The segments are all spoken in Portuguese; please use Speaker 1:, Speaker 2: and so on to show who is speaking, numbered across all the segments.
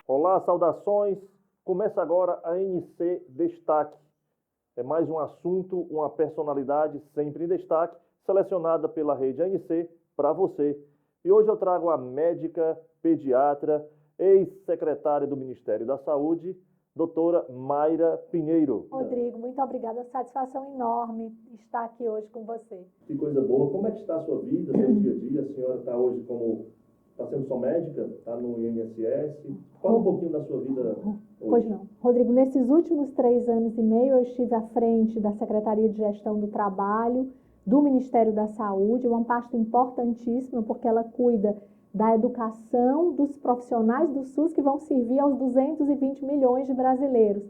Speaker 1: Olá, saudações. Começa agora a NC Destaque. É mais um assunto, uma personalidade sempre em destaque, selecionada pela rede ANC para você. E hoje eu trago a médica, pediatra, ex-secretária do Ministério da Saúde, doutora Mayra Pinheiro.
Speaker 2: Rodrigo, muito obrigada. Satisfação enorme estar aqui hoje com você.
Speaker 1: Que coisa boa. Como é que está a sua vida, seu dia a dia? A senhora está hoje está sendo só médica? Está no INSS? Fala um pouquinho da sua vida hoje.
Speaker 2: Pois não. Rodrigo, nesses últimos 3 anos e meio eu estive à frente da Secretaria de Gestão do Trabalho, do Ministério da Saúde, uma pasta importantíssima porque ela cuida da educação dos profissionais do SUS que vão servir aos 220 milhões de brasileiros.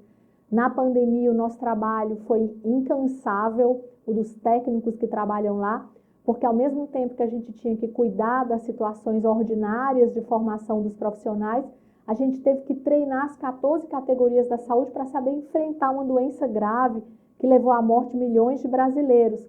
Speaker 2: Na pandemia, o nosso trabalho foi incansável, o dos técnicos que trabalham lá, porque ao mesmo tempo que a gente tinha que cuidar das situações ordinárias de formação dos profissionais, a gente teve que treinar as 14 categorias da saúde para saber enfrentar uma doença grave que levou à morte de milhões de brasileiros.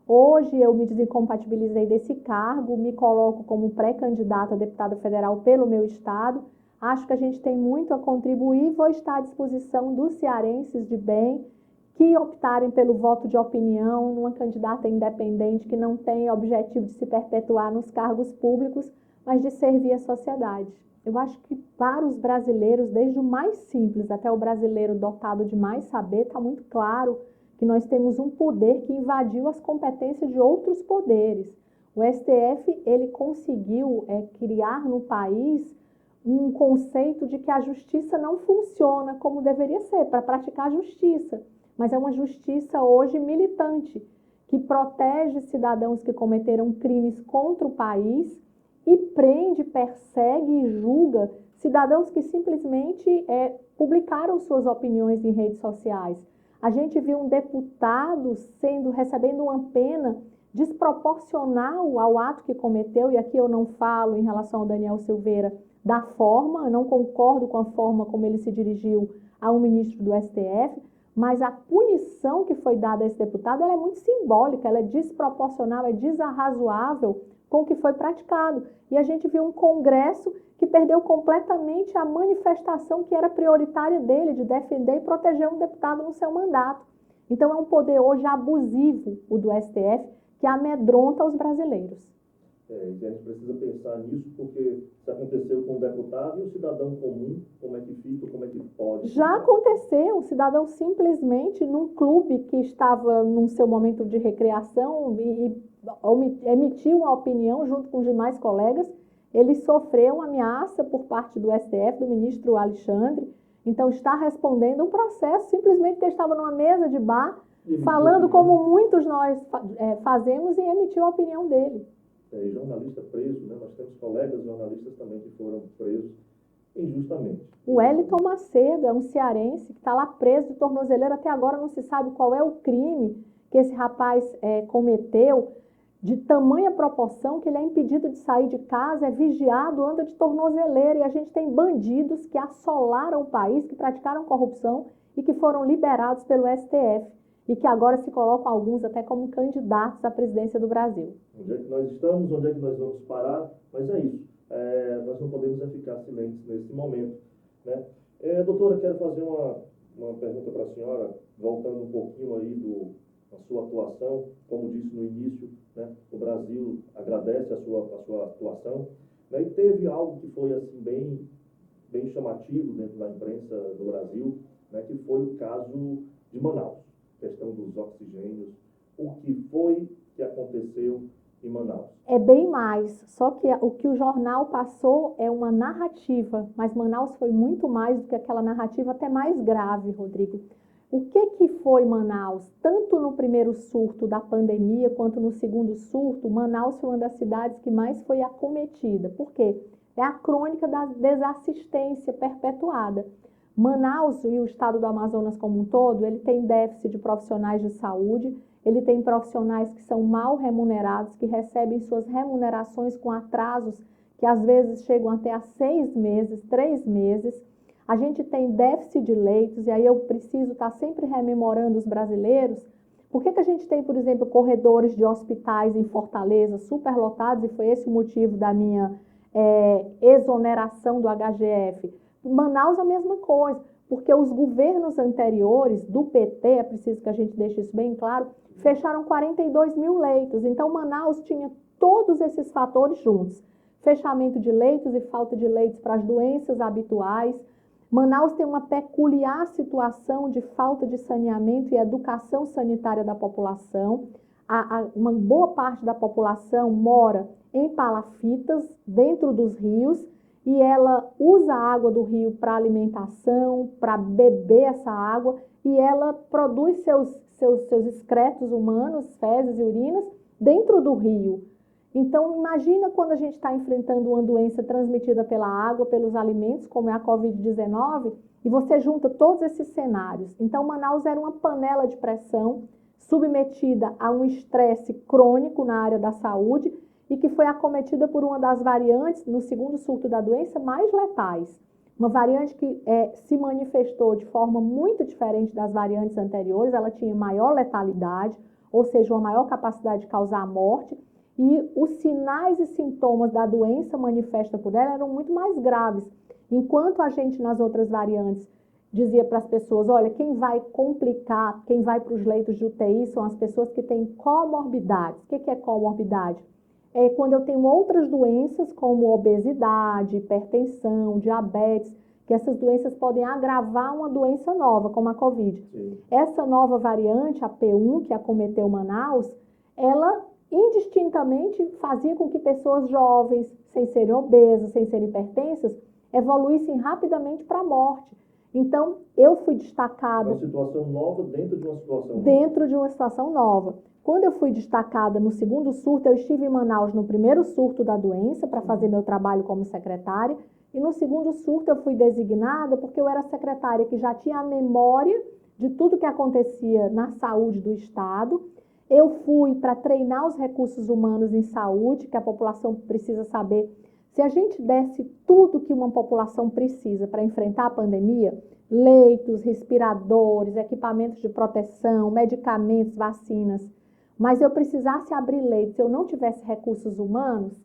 Speaker 2: Hoje eu me desincompatibilizei desse cargo, me coloco como pré-candidata a deputada federal pelo meu estado. Acho que a gente tem muito a contribuir e vou estar à disposição dos cearenses de bem que optarem pelo voto de opinião numa candidata independente que não tem objetivo de se perpetuar nos cargos públicos, mas de servir a sociedade. Eu acho que para os brasileiros, desde o mais simples até o brasileiro dotado de mais saber, está muito claro que nós temos um poder que invadiu as competências de outros poderes. O STF, ele conseguiu criar no país um conceito de que a justiça não funciona como deveria ser, para praticar a justiça. Mas é uma justiça hoje militante, que protege cidadãos que cometeram crimes contra o país e prende, persegue e julga cidadãos que simplesmente publicaram suas opiniões em redes sociais. A gente viu um deputado recebendo uma pena desproporcional ao ato que cometeu, e aqui eu não falo em relação ao Daniel Silveira da forma, eu não concordo com a forma como ele se dirigiu a um ministro do STF, mas a punição que foi dada a esse deputado ela é muito simbólica, ela é desproporcional, é desarrazoável com o que foi praticado. E a gente viu um Congresso que perdeu completamente a manifestação que era prioritária dele, de defender e proteger um deputado no seu mandato. Então é um poder hoje abusivo, o do STF, que amedronta os brasileiros.
Speaker 1: E a gente precisa pensar nisso, porque se aconteceu com o deputado e o cidadão comum, como é que fica, como é que pode?
Speaker 2: Já aconteceu, um cidadão simplesmente num clube que estava num seu momento de recreação e emitiu uma opinião junto com os demais colegas, ele sofreu uma ameaça por parte do STF, do ministro Alexandre, então está respondendo um processo simplesmente porque ele estava numa mesa de bar, falando como muitos nós fazemos e emitiu a opinião dele.
Speaker 1: Jornalista preso, né? Nós temos colegas jornalistas também que foram presos injustamente.
Speaker 2: O Wellington Macedo é um cearense que está lá preso de tornozeleira, até agora não se sabe qual é o crime que esse rapaz cometeu, de tamanha proporção que ele é impedido de sair de casa, é vigiado, anda de tornozeleira, e a gente tem bandidos que assolaram o país, que praticaram corrupção e que foram liberados pelo STF. E que agora se colocam alguns até como candidatos à presidência do Brasil.
Speaker 1: Onde é que nós estamos, onde é que nós vamos parar? Mas é isso, nós não podemos ficar silentes nesse momento, né? Doutora, quero fazer uma pergunta para a senhora, voltando um pouquinho aí da sua atuação. Como disse no início, né, o Brasil agradece a sua atuação, né, e teve algo que foi assim, bem chamativo dentro da imprensa do Brasil, né, que foi o caso de Manaus. Questão dos oxigênios, o que foi que aconteceu em Manaus?
Speaker 2: É bem mais, só que o que o jornal passou é uma narrativa, mas Manaus foi muito mais do que aquela narrativa, até mais grave, Rodrigo. O que foi Manaus? Tanto no primeiro surto da pandemia, quanto no segundo surto, Manaus foi uma das cidades que mais foi acometida. Por quê? É a crônica da desassistência perpetuada. Manaus e o estado do Amazonas como um todo, ele tem déficit de profissionais de saúde, ele tem profissionais que são mal remunerados, que recebem suas remunerações com atrasos, que às vezes chegam até a 6 meses, 3 meses. A gente tem déficit de leitos, e aí eu preciso estar sempre rememorando os brasileiros. Por que a gente tem, por exemplo, corredores de hospitais em Fortaleza superlotados, e foi esse o motivo da minha exoneração do HGF? Manaus a mesma coisa, porque os governos anteriores do PT, é preciso que a gente deixe isso bem claro, fecharam 42 mil leitos. Então, Manaus tinha todos esses fatores juntos. Fechamento de leitos e falta de leitos para as doenças habituais. Manaus tem uma peculiar situação de falta de saneamento e educação sanitária da população. Uma boa parte da população mora em palafitas, dentro dos rios, e ela usa a água do rio para alimentação, para beber essa água, e ela produz seus excretos humanos, fezes e urinas, dentro do rio. Então, imagina quando a gente está enfrentando uma doença transmitida pela água, pelos alimentos, como é a Covid-19, e você junta todos esses cenários. Então, Manaus era uma panela de pressão, submetida a um estresse crônico na área da saúde, e que foi acometida por uma das variantes, no segundo surto da doença, mais letais. Uma variante que se manifestou de forma muito diferente das variantes anteriores, ela tinha maior letalidade, ou seja, uma maior capacidade de causar morte, e os sinais e sintomas da doença manifesta por ela eram muito mais graves. Enquanto a gente, nas outras variantes, dizia para as pessoas, olha, quem vai complicar, quem vai para os leitos de UTI são as pessoas que têm comorbidades. O que é comorbidade? É quando eu tenho outras doenças, como obesidade, hipertensão, diabetes, que essas doenças podem agravar uma doença nova, como a Covid. Sim. Essa nova variante, a P1, que acometeu Manaus, ela indistintamente fazia com que pessoas jovens, sem serem obesas, sem serem hipertensas, evoluíssem rapidamente para a morte. Então, eu fui destacada...
Speaker 1: Uma situação nova dentro de uma situação nova.
Speaker 2: Dentro de uma situação nova. Quando eu fui destacada no segundo surto, eu estive em Manaus no primeiro surto da doença para fazer meu trabalho como secretária, e no segundo surto eu fui designada porque eu era secretária que já tinha a memória de tudo que acontecia na saúde do Estado. Eu fui para treinar os recursos humanos em saúde, que a população precisa saber. Se a gente desse tudo que uma população precisa para enfrentar a pandemia, leitos, respiradores, equipamentos de proteção, medicamentos, vacinas, mas eu precisasse abrir leitos, se eu não tivesse recursos humanos,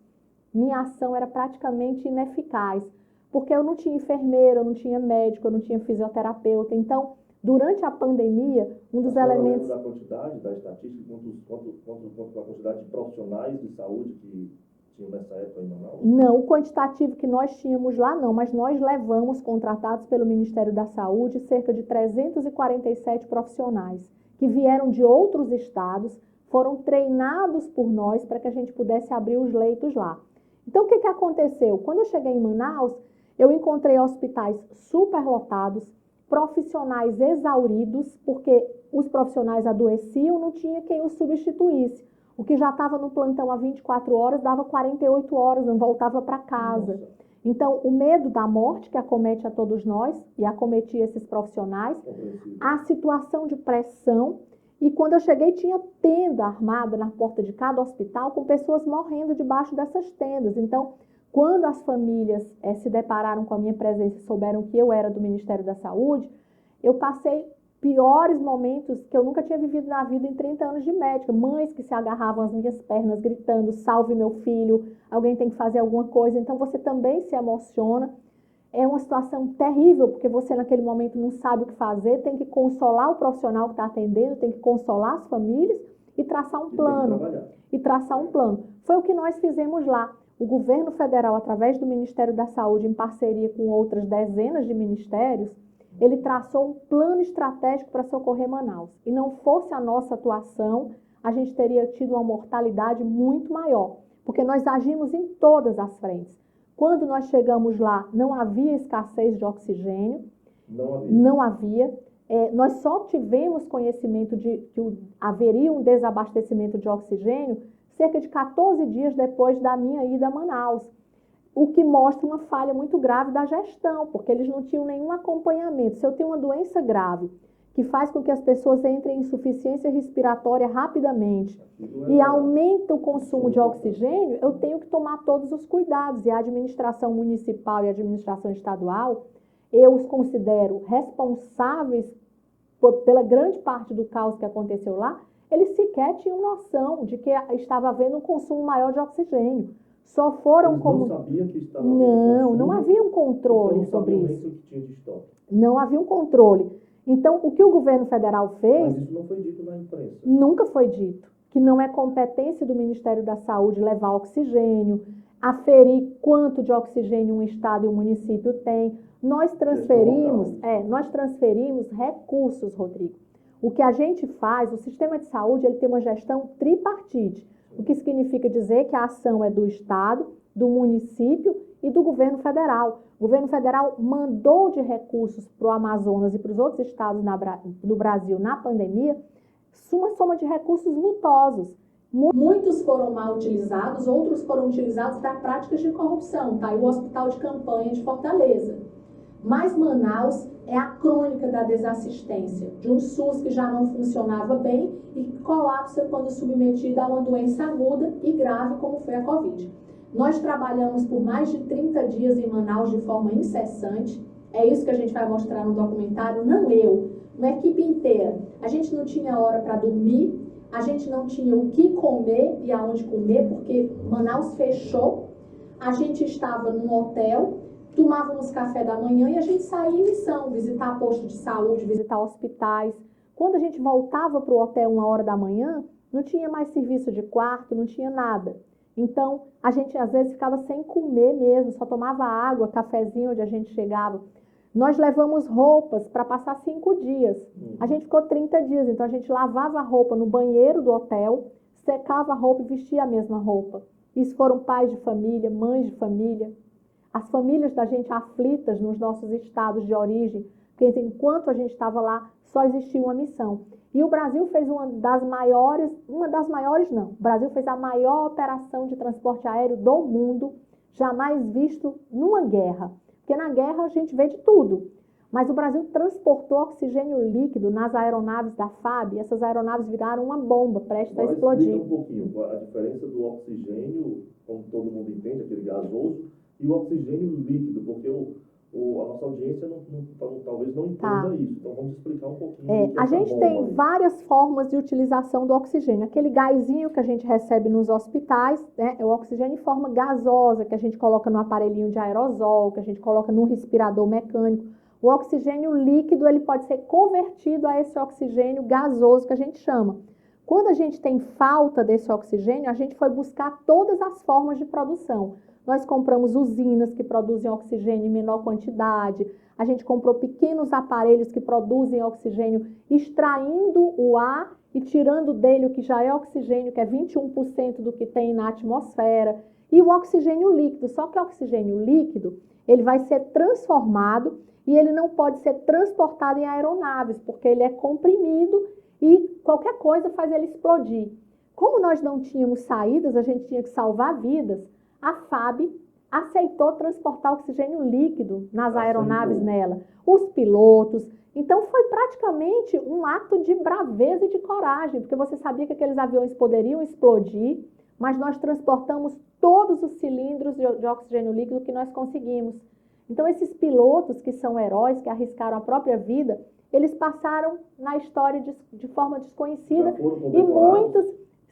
Speaker 2: minha ação era praticamente ineficaz, porque eu não tinha enfermeiro, eu não tinha médico, eu não tinha fisioterapeuta. Então, durante a pandemia, um dos elementos...
Speaker 1: da quantidade, da estatística, quanto a quantidade de profissionais de saúde que tinham nessa época em Manaus?
Speaker 2: Não, o quantitativo que nós tínhamos lá não, mas nós levamos, contratados pelo Ministério da Saúde, cerca de 347 profissionais, que vieram de outros estados, foram treinados por nós para que a gente pudesse abrir os leitos lá. Então, o que aconteceu? Quando eu cheguei em Manaus, eu encontrei hospitais superlotados, profissionais exauridos, porque os profissionais adoeciam, não tinha quem os substituísse. O que já estava no plantão há 24 horas, dava 48 horas, não voltava para casa. Nossa. Então, o medo da morte que acomete a todos nós, e acometia esses profissionais, a situação de pressão. E quando eu cheguei, tinha tenda armada na porta de cada hospital, com pessoas morrendo debaixo dessas tendas. Então, quando as famílias se depararam com a minha presença e souberam que eu era do Ministério da Saúde, eu passei piores momentos que eu nunca tinha vivido na vida em 30 anos de médica. Mães que se agarravam às minhas pernas, gritando, salve meu filho, alguém tem que fazer alguma coisa. Então, você também se emociona. É uma situação terrível, porque você naquele momento não sabe o que fazer, tem que consolar o profissional que está atendendo, tem que consolar as famílias e traçar um plano. Foi o que nós fizemos lá. O governo federal, através do Ministério da Saúde, em parceria com outras dezenas de ministérios, ele traçou um plano estratégico para socorrer Manaus. E não fosse a nossa atuação, a gente teria tido uma mortalidade muito maior, porque nós agimos em todas as frentes. Quando nós chegamos lá, não havia escassez de oxigênio. Não havia. Nós só tivemos conhecimento de que haveria um desabastecimento de oxigênio cerca de 14 dias depois da minha ida a Manaus, o que mostra uma falha muito grave da gestão, porque eles não tinham nenhum acompanhamento. Se eu tenho uma doença grave, que faz com que as pessoas entrem em insuficiência respiratória rapidamente e aumenta o consumo de oxigênio, eu tenho que tomar todos os cuidados. E a administração municipal e a administração estadual, eu os considero responsáveis pela grande parte do caos que aconteceu lá. Eles sequer tinham noção de que estava havendo um consumo maior de oxigênio. Só foram
Speaker 1: Eles não sabiam que estava
Speaker 2: Não havia um controle
Speaker 1: então
Speaker 2: sobre
Speaker 1: não
Speaker 2: isso.
Speaker 1: Que tinha de estoque.
Speaker 2: Não havia um controle. Então, o que o governo federal fez...
Speaker 1: Mas isso não foi dito na imprensa.
Speaker 2: Nunca foi dito. Que não é competência do Ministério da Saúde levar oxigênio, aferir quanto de oxigênio um estado e um município tem. Nós transferimos recursos, Rodrigo. O que a gente faz, o sistema de saúde, ele tem uma gestão tripartite, o que significa dizer que a ação é do estado, do município e do governo federal. O governo federal mandou de recursos para o Amazonas e para os outros estados do Brasil na pandemia uma soma de recursos vultosos. Muitos foram mal utilizados, outros foram utilizados para práticas de corrupção, tá? E o Hospital de Campanha de Fortaleza. Mas Manaus é a crônica da desassistência, de um SUS que já não funcionava bem e que colapsa quando submetido a uma doença aguda e grave como foi a Covid. Nós trabalhamos por mais de 30 dias em Manaus de forma incessante, é isso que a gente vai mostrar no documentário, não eu, uma equipe inteira. A gente não tinha hora para dormir, a gente não tinha o que comer e aonde comer, porque Manaus fechou, a gente estava num hotel, tomávamos café da manhã e a gente saía em missão, visitar posto de saúde, visitar hospitais. Quando a gente voltava para o hotel 1h da manhã, não tinha mais serviço de quarto, não tinha nada. Então, a gente às vezes ficava sem comer mesmo, só tomava água, cafezinho onde a gente chegava. Nós levamos roupas para passar 5 dias. A gente ficou 30 dias, então a gente lavava a roupa no banheiro do hotel, secava a roupa e vestia a mesma roupa. Isso foram pais de família, mães de família. As famílias da gente aflitas nos nossos estados de origem, porque enquanto a gente estava lá, só existia uma missão. E o Brasil fez o Brasil fez a maior operação de transporte aéreo do mundo, jamais visto numa guerra. Porque na guerra a gente vê de tudo. Mas o Brasil transportou oxigênio líquido nas aeronaves da FAB, e essas aeronaves viraram uma bomba prestes a explodir.
Speaker 1: Explica um pouquinho a diferença do oxigênio, como todo mundo entende, aquele gasoso, e o oxigênio líquido, porque a nossa audiência talvez não entenda isso. Então vamos explicar um pouquinho.
Speaker 2: A gente tem várias formas de utilização do oxigênio. Aquele gásinho que a gente recebe nos hospitais, né, é o oxigênio em forma gasosa, que a gente coloca no aparelhinho de aerosol, que a gente coloca no respirador mecânico. O oxigênio líquido, ele pode ser convertido a esse oxigênio gasoso que a gente chama. Quando a gente tem falta desse oxigênio, a gente foi buscar todas as formas de produção. Nós compramos usinas que produzem oxigênio em menor quantidade, a gente comprou pequenos aparelhos que produzem oxigênio extraindo o ar e tirando dele o que já é oxigênio, que é 21% do que tem na atmosfera, e o oxigênio líquido. Só que o oxigênio líquido, ele vai ser transformado e ele não pode ser transportado em aeronaves, porque ele é comprimido e qualquer coisa faz ele explodir. Como nós não tínhamos saídas, a gente tinha que salvar vidas, a FAB aceitou transportar oxigênio líquido nas aeronaves nela, os pilotos. Então foi praticamente um ato de braveza e de coragem, porque você sabia que aqueles aviões poderiam explodir, mas nós transportamos todos os cilindros de oxigênio líquido que nós conseguimos. Então esses pilotos que são heróis, que arriscaram a própria vida, eles passaram na história de forma desconhecida e muitos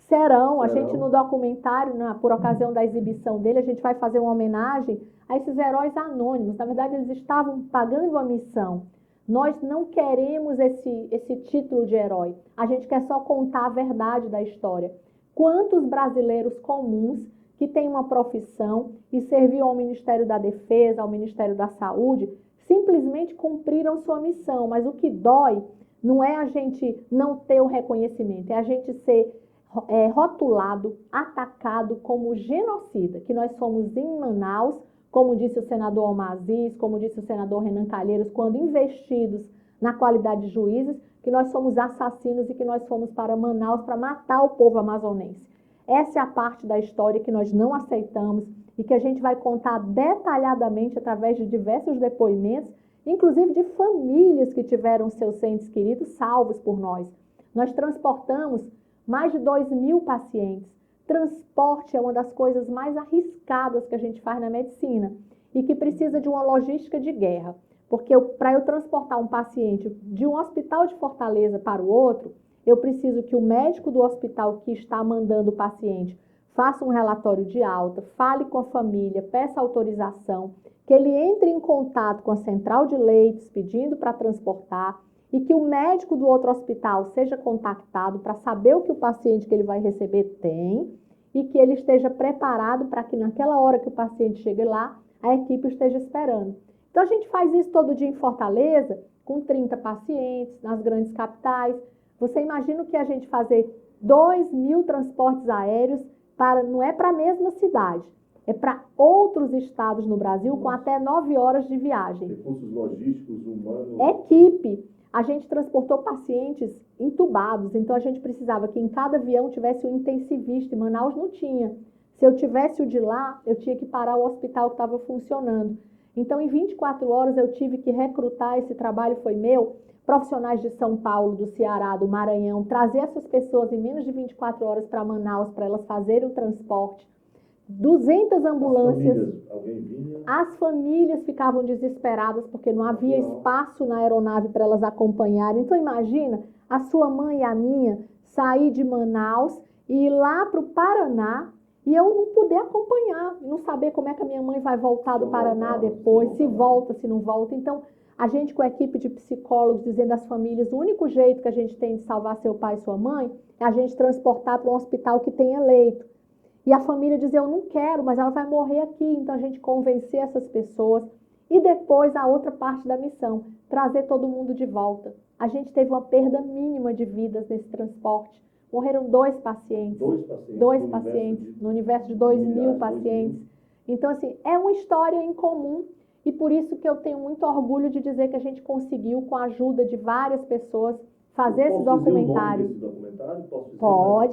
Speaker 2: serão. A gente no documentário, por ocasião da exibição dele, a gente vai fazer uma homenagem a esses heróis anônimos. Na verdade, eles estavam pagando a missão. Nós não queremos esse título de herói. A gente quer só contar a verdade da história. Quantos brasileiros comuns que têm uma profissão e serviam ao Ministério da Defesa, ao Ministério da Saúde, simplesmente cumpriram sua missão. Mas o que dói não é a gente não ter o reconhecimento, é a gente ser rotulado, atacado como genocida, que nós somos em Manaus, como disse o senador Omar Aziz, como disse o senador Renan Calheiros, quando investidos na qualidade de juízes, que nós somos assassinos e que nós fomos para Manaus para matar o povo amazonense. Essa é a parte da história que nós não aceitamos e que a gente vai contar detalhadamente através de diversos depoimentos, inclusive de famílias que tiveram seus entes queridos salvos por nós. Nós transportamos mais de 2.000 pacientes. Transporte é uma das coisas mais arriscadas que a gente faz na medicina e que precisa de uma logística de guerra. Porque para eu transportar um paciente de um hospital de Fortaleza para o outro, eu preciso que o médico do hospital que está mandando o paciente faça um relatório de alta, fale com a família, peça autorização, que ele entre em contato com a central de leitos pedindo para transportar e que o médico do outro hospital seja contactado para saber o que o paciente que ele vai receber tem e que ele esteja preparado para que naquela hora que o paciente chegue lá, a equipe esteja esperando. Então, a gente faz isso todo dia em Fortaleza, com 30 pacientes, nas grandes capitais. Você imagina o que a gente fazer 2.000 transportes aéreos não é para a mesma cidade, é para outros estados no Brasil com até 9 horas de viagem.
Speaker 1: Recursos logísticos, humanos.
Speaker 2: Equipe. A gente transportou pacientes entubados, então a gente precisava que em cada avião tivesse um intensivista, em Manaus não tinha. Se eu tivesse o de lá, eu tinha que parar o hospital que estava funcionando. Então, em 24 horas, eu tive que recrutar, esse trabalho foi meu, profissionais de São Paulo, do Ceará, do Maranhão, trazer essas pessoas em menos de 24 horas para Manaus, para elas fazerem o transporte. 200 ambulâncias.
Speaker 1: Alguém vinha?
Speaker 2: As famílias ficavam desesperadas porque não havia espaço na aeronave para elas acompanharem. Então, imagina a sua mãe e a minha sair de Manaus e ir lá para o Paraná e eu não poder acompanhar, não saber como é que a minha mãe vai voltar do Paraná depois, se volta, se não volta. Então, a gente com a equipe de psicólogos dizendo às famílias, o único jeito que a gente tem de salvar seu pai e sua mãe é a gente transportar para um hospital que tenha leito. E a família dizer, eu não quero, mas ela vai morrer aqui. Então, a gente convencer essas pessoas. E depois, a outra parte da missão, trazer todo mundo de volta. A gente teve uma perda mínima de vidas nesse transporte. Morreram 2 pacientes. 2 pacientes, no universo de 2.000 pacientes. Então, assim, é uma história em comum. E por isso que eu tenho muito orgulho de dizer que a gente conseguiu, com a ajuda de várias pessoas, fazer esse documentário.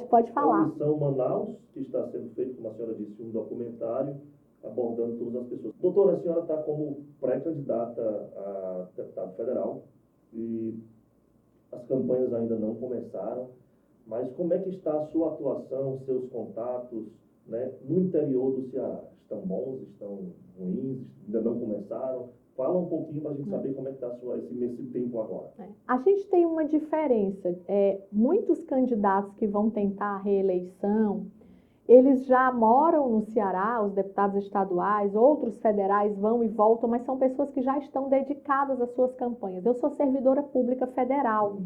Speaker 2: Pode falar.
Speaker 1: É a Missão Manaus, que está sendo feito, como a senhora disse, um documentário abordando todas as pessoas. Doutora, a senhora está como pré-candidata a deputado federal e as campanhas ainda não começaram, mas como é que está a sua atuação, seus contatos, né, no interior do Ceará? Estão bons, estão ruins, ainda não começaram? Fala um pouquinho para a gente saber como é que está esse tempo agora.
Speaker 2: A gente tem uma diferença. Muitos candidatos que vão tentar a reeleição, eles já moram no Ceará, os deputados estaduais, outros federais vão e voltam, mas são pessoas que já estão dedicadas às suas campanhas. Eu sou servidora pública federal,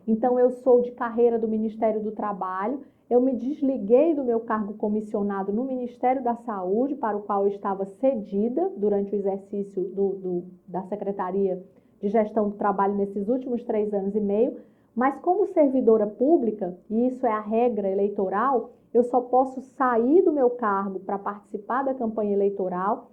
Speaker 2: então eu sou de carreira do Ministério do Trabalho. Eu me desliguei do meu cargo comissionado no Ministério da Saúde, para o qual eu estava cedida durante o exercício da Secretaria de Gestão do Trabalho nesses últimos 3 anos e meio, mas como servidora pública, e isso é a regra eleitoral, eu só posso sair do meu cargo para participar da campanha eleitoral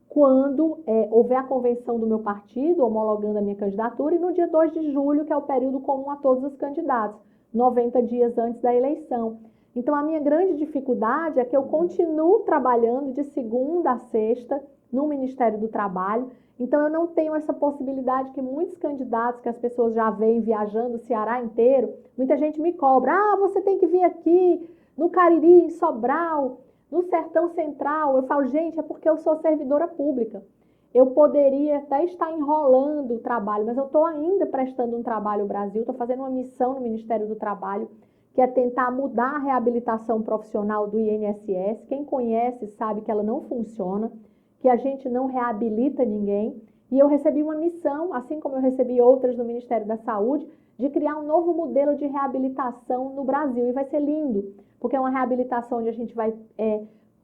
Speaker 2: quando houver a convenção do meu partido, homologando a minha candidatura, e no dia 2 de julho, que é o período comum a todos os candidatos, 90 dias antes da eleição. Então, a minha grande dificuldade é que eu continuo trabalhando de segunda a sexta no Ministério do Trabalho. Então, eu não tenho essa possibilidade que muitos candidatos, que as pessoas já veem viajando o Ceará inteiro, muita gente me cobra, você tem que vir aqui no Cariri, em Sobral, no Sertão Central. Eu falo, gente, é porque eu sou servidora pública. Eu poderia até estar enrolando o trabalho, mas eu estou ainda prestando um trabalho ao Brasil, estou fazendo uma missão no Ministério do Trabalho, que é tentar mudar a reabilitação profissional do INSS. Quem conhece sabe que ela não funciona, que a gente não reabilita ninguém. E eu recebi uma missão, assim como eu recebi outras no Ministério da Saúde, de criar um novo modelo de reabilitação no Brasil. E vai ser lindo, porque é uma reabilitação onde a gente vai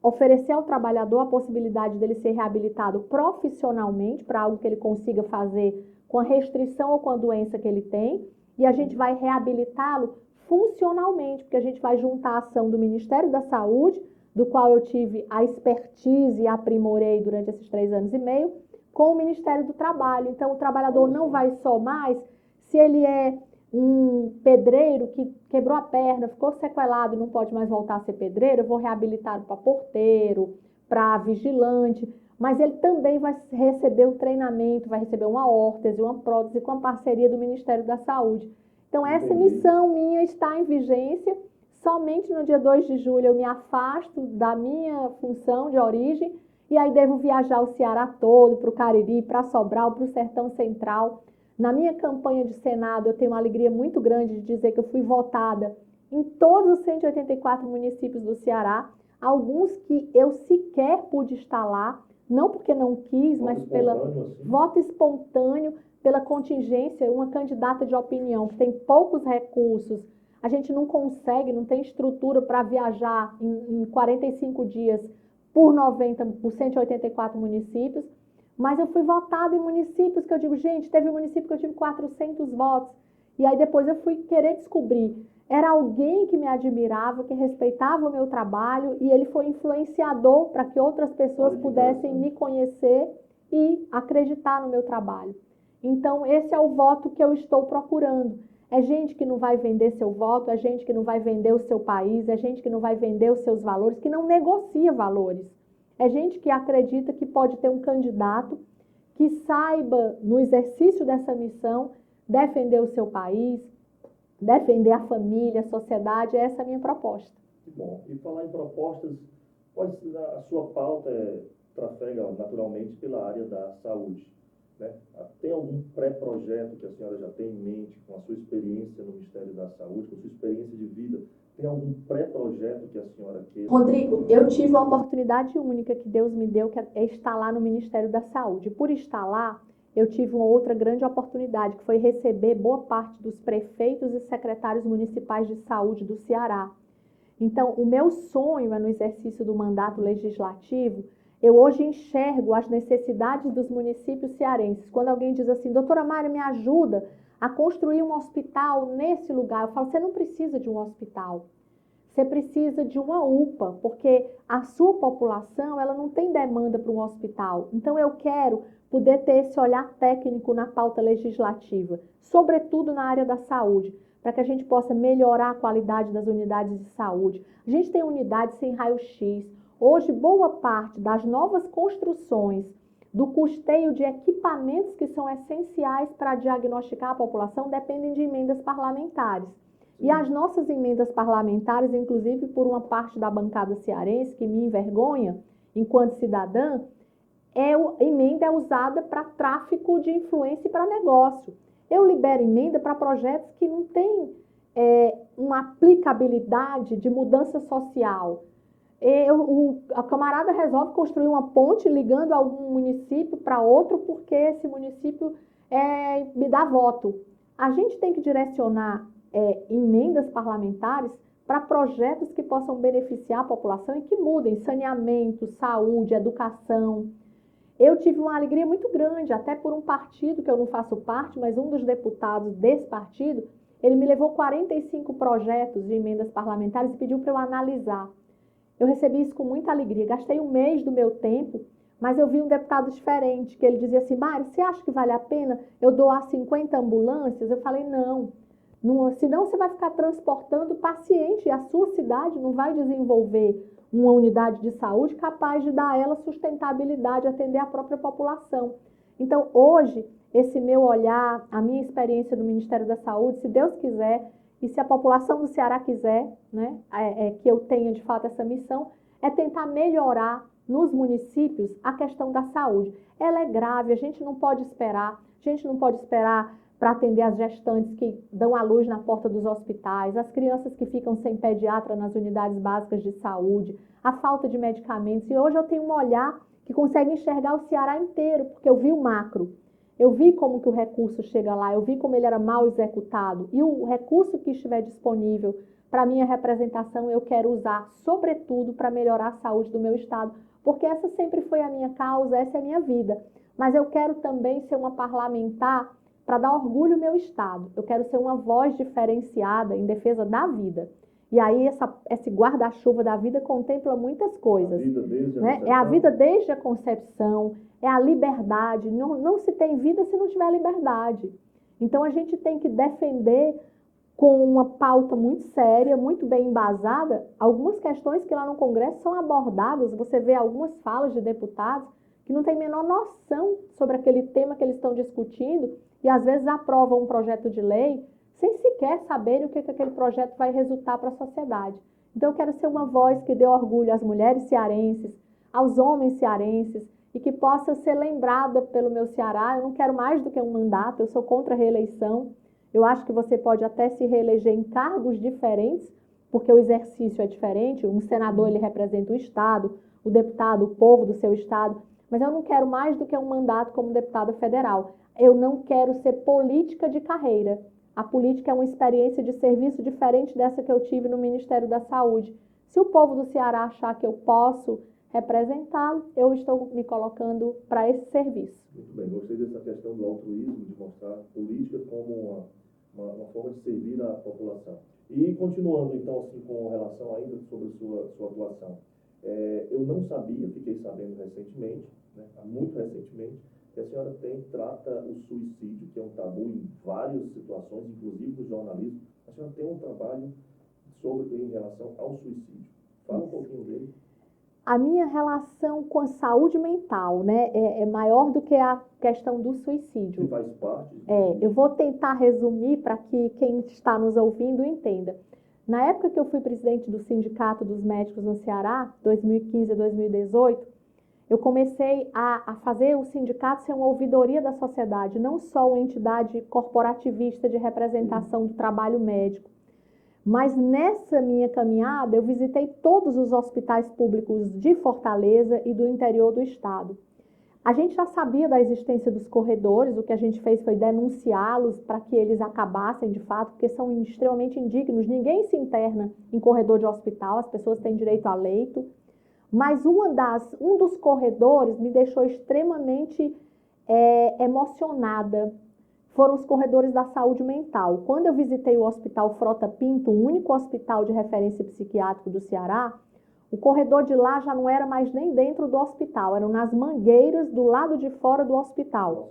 Speaker 2: oferecer ao trabalhador a possibilidade dele ser reabilitado profissionalmente para algo que ele consiga fazer com a restrição ou com a doença que ele tem, e a gente vai reabilitá-lo funcionalmente, porque a gente vai juntar a ação do Ministério da Saúde, do qual eu tive a expertise e aprimorei durante esses 3 anos e meio, com o Ministério do Trabalho. Então, o trabalhador não vai só mais, se ele é um pedreiro que quebrou a perna, ficou sequelado e não pode mais voltar a ser pedreiro, eu vou reabilitar para porteiro, para vigilante, mas ele também vai receber um treinamento, vai receber uma órtese, uma prótese com a parceria do Ministério da Saúde. Então, essa missão minha está em vigência. Somente no dia 2 de julho eu me afasto da minha função de origem e aí devo viajar o Ceará todo, para o Cariri, para Sobral, para o Sertão Central. Na minha campanha de Senado, eu tenho uma alegria muito grande de dizer que eu fui votada em todos os 184 municípios do Ceará. alguns que eu sequer pude estar lá, não porque não quis, mas pelo voto espontâneo, pela contingência, uma candidata de opinião que tem poucos recursos, a gente não consegue, não tem estrutura para viajar em 45 dias por 184 municípios, mas eu fui votada em municípios que eu digo, gente, teve um município que eu tive 400 votos, e aí depois eu fui querer descobrir, era alguém que me admirava, que respeitava o meu trabalho, e ele foi influenciador para que outras pessoas pudessem me conhecer e acreditar no meu trabalho. Então, esse é o voto que eu estou procurando. É gente que não vai vender seu voto, é gente que não vai vender o seu país, é gente que não vai vender os seus valores, que não negocia valores. É gente que acredita que pode ter um candidato que saiba, no exercício dessa missão, defender o seu país, defender a família, a sociedade. Essa é a minha proposta.
Speaker 1: Bom, e falar em propostas, a sua pauta trafega naturalmente pela área da saúde, né? Tem algum pré-projeto que a senhora já tem em mente, com a sua experiência no Ministério da Saúde, com a sua experiência de vida? Tem algum pré-projeto que a senhora queira?
Speaker 2: Rodrigo, eu tive uma oportunidade única que Deus me deu, que é estar lá no Ministério da Saúde. Por estar lá, eu tive uma outra grande oportunidade, que foi receber boa parte dos prefeitos e secretários municipais de saúde do Ceará. Então, o meu sonho é, no exercício do mandato legislativo, eu hoje enxergo as necessidades dos municípios cearenses. Quando alguém diz assim, doutora Mária, me ajuda a construir um hospital nesse lugar, eu falo, você não precisa de um hospital, você precisa de uma UPA, porque a sua população ela não tem demanda para um hospital. Então, eu quero poder ter esse olhar técnico na pauta legislativa, sobretudo na área da saúde, para que a gente possa melhorar a qualidade das unidades de saúde. A gente tem unidades sem raio-x. Hoje, boa parte das novas construções, do custeio de equipamentos que são essenciais para diagnosticar a população, dependem de emendas parlamentares. E as nossas emendas parlamentares, inclusive por uma parte da bancada cearense, que me envergonha enquanto cidadã, emenda é usada para tráfico de influência e para negócio. Eu libero emenda para projetos que não têm uma aplicabilidade de mudança social. A camarada resolve construir uma ponte ligando algum município para outro porque esse município me dá voto. A gente tem que direcionar emendas parlamentares para projetos que possam beneficiar a população e que mudem saneamento, saúde, educação. Eu tive uma alegria muito grande, até por um partido que eu não faço parte, mas um dos deputados desse partido, ele me levou 45 projetos de emendas parlamentares e pediu para eu analisar. Eu recebi isso com muita alegria, gastei um mês do meu tempo, mas eu vi um deputado diferente, que ele dizia assim, Mário, você acha que vale a pena eu doar 50 ambulâncias? Eu falei, não, senão você vai ficar transportando paciente e a sua cidade não vai desenvolver uma unidade de saúde capaz de dar a ela sustentabilidade, atender a própria população. Então, hoje, esse meu olhar, a minha experiência no Ministério da Saúde, se Deus quiser, e se a população do Ceará quiser, né, que eu tenha de fato essa missão, é tentar melhorar nos municípios a questão da saúde. Ela é grave, a gente não pode esperar para atender as gestantes que dão à luz na porta dos hospitais, as crianças que ficam sem pediatra nas unidades básicas de saúde, a falta de medicamentos. E hoje eu tenho um olhar que consegue enxergar o Ceará inteiro, porque eu vi o macro. Eu vi como que o recurso chega lá, eu vi como ele era mal executado. E o recurso que estiver disponível para minha representação, eu quero usar, sobretudo, para melhorar a saúde do meu estado, porque essa sempre foi a minha causa, essa é a minha vida. Mas eu quero também ser uma parlamentar para dar orgulho ao meu estado. Eu quero ser uma voz diferenciada em defesa da vida. E aí esse guarda-chuva da vida contempla muitas coisas. É a vida desde a concepção, é a liberdade. Não se tem vida se não tiver liberdade. Então a gente tem que defender com uma pauta muito séria, muito bem embasada, algumas questões que lá no Congresso são abordadas. Você vê algumas falas de deputados que não têm a menor noção sobre aquele tema que eles estão discutindo e às vezes aprovam um projeto de lei sem sequer saberem o que aquele projeto vai resultar para a sociedade. Então eu quero ser uma voz que dê orgulho às mulheres cearenses, aos homens cearenses e que possa ser lembrada pelo meu Ceará. Eu não quero mais do que um mandato, eu sou contra a reeleição. Eu acho que você pode até se reeleger em cargos diferentes, porque o exercício é diferente. Um senador, ele representa o Estado, o deputado, o povo do seu Estado, mas eu não quero mais do que um mandato como deputada federal. Eu não quero ser política de carreira. A política é uma experiência de serviço diferente dessa que eu tive no Ministério da Saúde. Se o povo do Ceará achar que eu posso representá-lo, eu estou me colocando para esse serviço.
Speaker 1: Muito bem, gostei dessa questão do altruísmo, de mostrar a política como uma forma de servir a população. E continuando, então, assim, com relação ainda sobre sua atuação, eu não sabia, fiquei sabendo recentemente, né, muito recentemente, que a senhora trata o suicídio, que é um tabu em várias situações, inclusive no jornalismo. A senhora tem um trabalho em relação ao suicídio. Fala um pouquinho dele.
Speaker 2: A minha relação com a saúde mental, né, é maior do que a questão do suicídio.
Speaker 1: Que faz parte.
Speaker 2: Eu vou tentar resumir para que quem está nos ouvindo entenda. Na época que eu fui presidente do Sindicato dos Médicos no Ceará, 2015 a 2018, eu comecei a fazer o sindicato ser uma ouvidoria da sociedade, não só uma entidade corporativista de representação do trabalho médico. Mas nessa minha caminhada, eu visitei todos os hospitais públicos de Fortaleza e do interior do estado. A gente já sabia da existência dos corredores, o que a gente fez foi denunciá-los para que eles acabassem de fato, porque são extremamente indignos. Ninguém se interna em corredor de hospital, as pessoas têm direito a leito. Mas um dos corredores me deixou extremamente emocionada. Foram os corredores da saúde mental. Quando eu visitei o Hospital Frota Pinto, o único hospital de referência psiquiátrico do Ceará, o corredor de lá já não era mais nem dentro do hospital, eram nas mangueiras do lado de fora do hospital.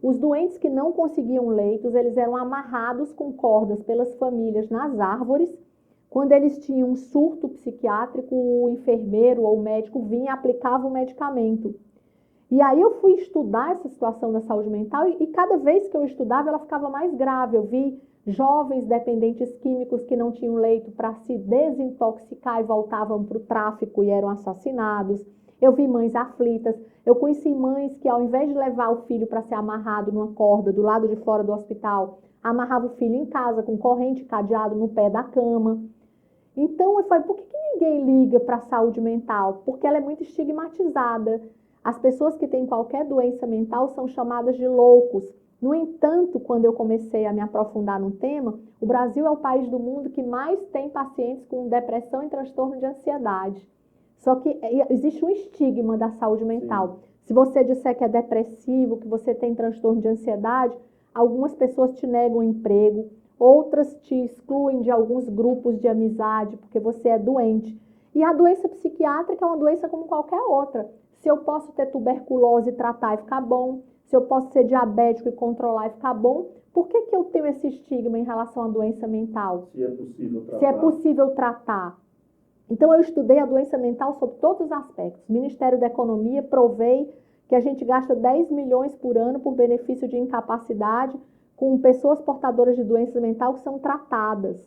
Speaker 2: Os doentes que não conseguiam leitos, eles eram amarrados com cordas pelas famílias nas árvores. Quando eles tinham um surto psiquiátrico, o enfermeiro ou o médico vinha e aplicava o medicamento. E aí eu fui estudar essa situação da saúde mental e cada vez que eu estudava ela ficava mais grave. Eu vi jovens dependentes químicos que não tinham leito para se desintoxicar e voltavam para o tráfico e eram assassinados. Eu vi mães aflitas. Eu conheci mães que ao invés de levar o filho para ser amarrado numa corda do lado de fora do hospital, amarrava o filho em casa com corrente cadeado no pé da cama. Então eu falei, por que ninguém liga para a saúde mental? Porque ela é muito estigmatizada. As pessoas que têm qualquer doença mental são chamadas de loucos. No entanto, quando eu comecei a me aprofundar no tema, o Brasil é o país do mundo que mais tem pacientes com depressão e transtorno de ansiedade. Só que existe um estigma da saúde mental. Sim. Se você disser que é depressivo, que você tem transtorno de ansiedade, algumas pessoas te negam o emprego, outras te excluem de alguns grupos de amizade porque você é doente. E a doença psiquiátrica é uma doença como qualquer outra. Se eu posso ter tuberculose e tratar e ficar bom, se eu posso ser diabético e controlar e ficar bom, por que eu tenho esse estigma em relação à doença mental?
Speaker 1: Se é possível tratar.
Speaker 2: Se é possível tratar. Então, eu estudei a doença mental sob todos os aspectos. O Ministério da Economia provei que a gente gasta 10 milhões por ano por benefício de incapacidade com pessoas portadoras de doença mental que são tratáveis.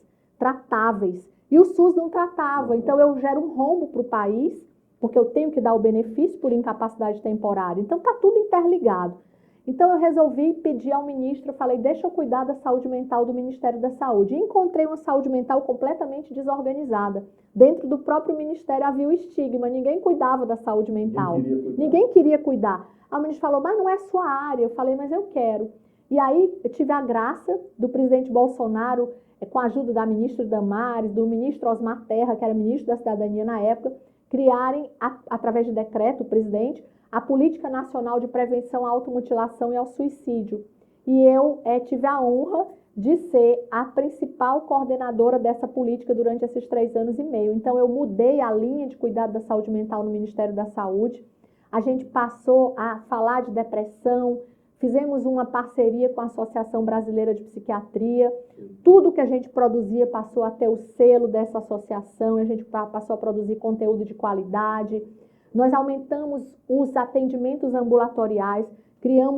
Speaker 2: E o SUS não tratava. Então, eu gero um rombo para o país, porque eu tenho que dar o benefício por incapacidade temporária. Então, está tudo interligado. Então, eu resolvi pedir ao ministro, eu falei, deixa eu cuidar da saúde mental do Ministério da Saúde. E encontrei uma saúde mental completamente desorganizada. Dentro do próprio Ministério havia o estigma, ninguém cuidava da saúde mental. Ninguém queria cuidar. Aí o ministro falou, mas não é sua área. Eu falei, mas eu quero. E aí, eu tive a graça do presidente Bolsonaro, com a ajuda da ministra Damares, do ministro Osmar Terra, que era ministro da Cidadania na época, criarem, através de decreto, o presidente, a Política Nacional de Prevenção à Automutilação e ao Suicídio. E eu tive a honra de ser a principal coordenadora dessa política durante esses 3 anos e meio. Então, eu mudei a linha de cuidado da saúde mental no Ministério da Saúde. A gente passou a falar de depressão, fizemos uma parceria com a Associação Brasileira de Psiquiatria. Tudo que a gente produzia passou a ter o selo dessa associação, a gente passou a produzir conteúdo de qualidade. Nós aumentamos os atendimentos ambulatoriais, criamos